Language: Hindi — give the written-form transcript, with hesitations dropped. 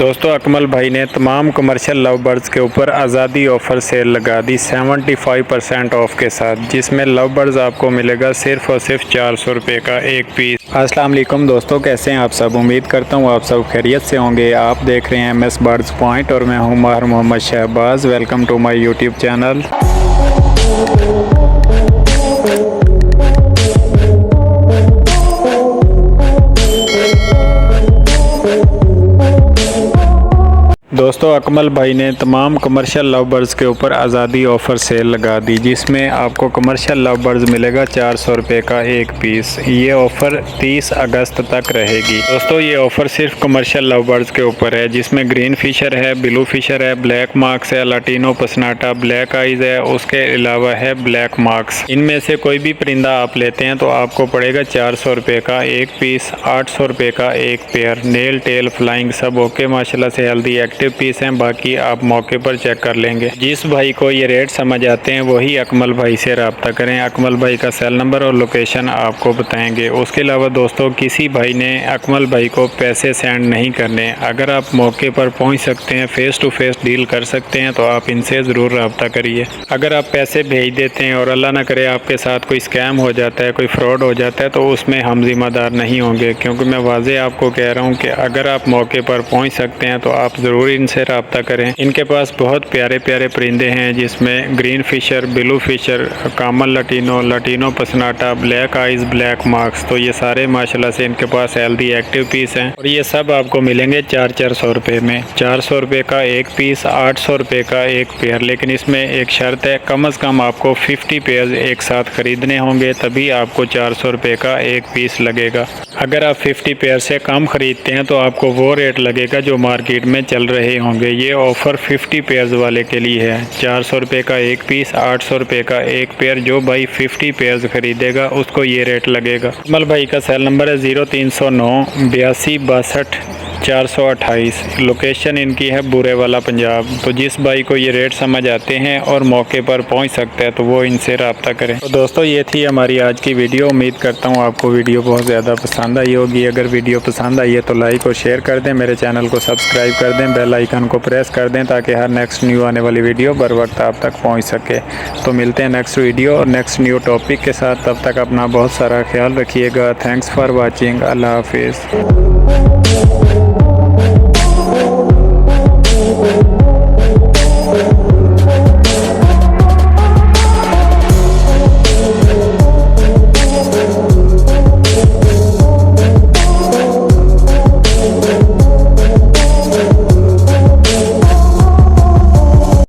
दोस्तों अकमल भाई ने तमाम कमर्शियल लव बर्ड्स के ऊपर आज़ादी ऑफ़र सेल लगा दी 75% ऑफ के साथ, जिसमें लव बर्ड्स आपको मिलेगा सिर्फ और सिर्फ 400 रुपये का एक पीस। अस्सलाम वालेकुम दोस्तों, कैसे हैं आप सब। उम्मीद करता हूँ आप सब खैरियत से होंगे। आप देख रहे हैं MS बर्ड्स पॉइंट और मैं हूँ Mahir Mohammad Shahbaz. Welcome to my YouTube channel. दोस्तों अकमल भाई ने तमाम कमर्शियल लव बर्ड्स के ऊपर आज़ादी ऑफ़र सेल लगा दी, जिसमें आपको कमर्शियल लव बर्ड्स मिलेगा 400 रुपये का एक पीस। ये ऑफ़र 30 अगस्त तक रहेगी। दोस्तों ये ऑफ़र सिर्फ कमर्शियल लव बर्ड्स के ऊपर है, जिसमें ग्रीन फिशर है, ब्लू फिशर है, ब्लैक मार्क्स है, लाटिनो पसनाटा, ब्लैक आइज़ है, उसके अलावा है ब्लैक मार्क्स। इनमें से कोई भी परिंदा आप लेते हैं तो आपको पड़ेगा 400 रुपये का एक पीस, 800 रुपये का एक पेयर। नेल टेल फ्लाइंग सब ओके माशाल्लाह से, हेल्दी एक्टिव पीस हैं। बाकी आप मौके पर चेक कर लेंगे। जिस भाई को ये रेट समझ आते हैं वही अकमल भाई से रब्ता करें। अकमल भाई का सेल नंबर और लोकेशन आपको बताएंगे। उसके अलावा दोस्तों किसी भाई ने अकमल भाई को पैसे सेंड नहीं करने, अगर आप मौके पर पहुंच सकते हैं, फेस टू फेस डील कर सकते हैं तो आप इनसे ज़रूर रब्ता करिए। अगर आप पैसे भेज देते हैं और अल्लाह ना करे आपके साथ कोई स्कैम हो जाता है, कोई फ्रॉड हो जाता है, तो उसमें हम ज़िम्मेदार नहीं होंगे। क्योंकि मैं वाज़े आपको कह रहा हूँ कि अगर आप मौके पर पहुँच सकते हैं तो आप ज़रूर इनसे रब्ता करें। इनके पास बहुत प्यारे प्यारे परिंदे हैं, जिसमें ग्रीन फिशर, ब्लू फिशर, कामन लाटिनो पसनाटा, ब्लैक आइज, ब्लैक मार्क्स। तो ये सारे माशाल्लाह से इनके पास हेल्दी एक्टिव पीस हैं और ये सब आपको मिलेंगे 400 रुपये में। 400 रुपये का एक पीस, 800 रुपये का एक पेयर। लेकिन इसमें एक शर्त है, कम से कम आपको 50 पेयर एक साथ खरीदने होंगे, तभी आपको 400 रुपये का एक पीस लगेगा। अगर आप 50 पेयर से कम खरीदते हैं तो आपको वो रेट लगेगा जो मार्केट में चल रहे होंगे। ये ऑफ़र 50 पेयर्स वाले के लिए है। 400 रुपये का एक पीस, 800 रुपये का एक पेयर। जो भाई 50 पेयर्स खरीदेगा उसको ये रेट लगेगा। अकमल भाई का सेल नंबर है 0309 82 62 428। लोकेशन इनकी है बुरेवाला पंजाब। तो जिस भाई को ये रेट समझ आते हैं और मौके पर पहुंच सकता है तो वो इनसे रब्ता करें। तो दोस्तों ये थी हमारी आज की वीडियो। उम्मीद करता हूं आपको वीडियो बहुत ज़्यादा पसंद आई होगी। अगर वीडियो पसंद आई है तो लाइक और शेयर कर दें, मेरे चैनल को सब्सक्राइब कर दें, बेल आइकन को प्रेस कर दें ताकि हर नेक्स्ट न्यू आने वाली वीडियो बर वक्त आप तक पहुँच सके। तो मिलते हैं नेक्स्ट वीडियो और नेक्स्ट न्यू टॉपिक के साथ। तब तक अपना बहुत सारा ख्याल रखिएगा। Thanks for watching. अल्लाह हाफिज़।